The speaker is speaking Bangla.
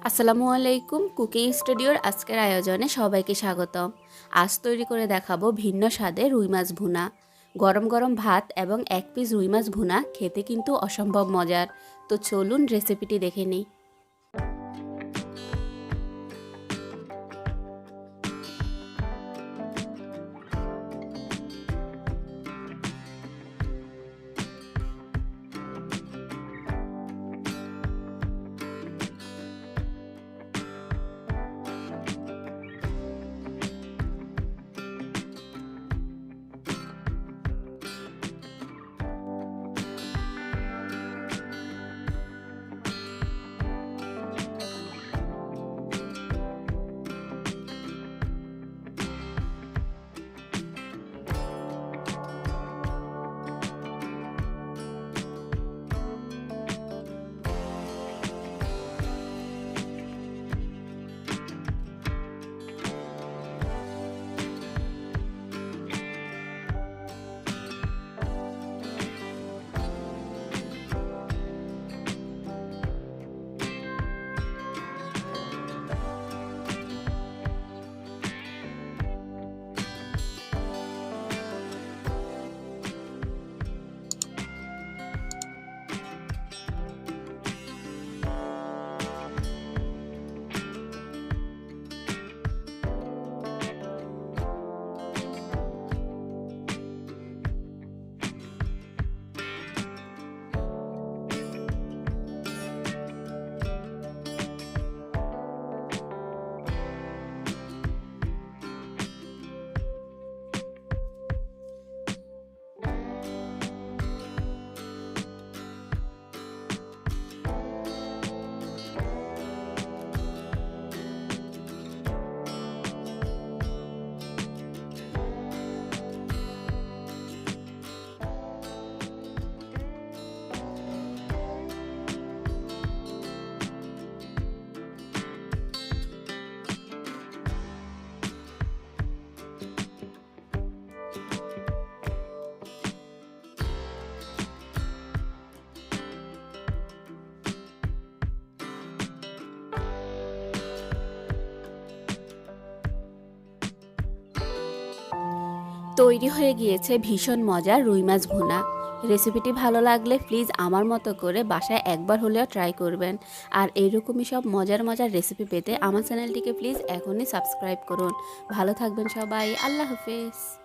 আসসালামু আলাইকুম। কুকিং স্টুডিওর আজকের আয়োজনে সবাইকে স্বাগতম। আজ তৈরি করে দেখাবো ভিন্ন স্বাদে রুই মাছ ভুনা। গরম গরম ভাত এবং এক পিস রুই মাছ ভুনা খেতে কিন্তু অসম্ভব মজার। তো চলুন রেসিপিটি দেখে নিই। তৈরি হয়ে গিয়েছে ভীষণ মজার রুই মাছ ভুনা। রেসিপিটি ভালো লাগলে প্লিজ আমার মতো করে বাসায় একবার হলেও ট্রাই করবেন। আর এইরকমই সব মজার মজার রেসিপি পেতে আমার চ্যানেলটিকে প্লিজ এখনই সাবস্ক্রাইব করুন। ভালো থাকবেন সবাই। আল্লাহ হাফেজ।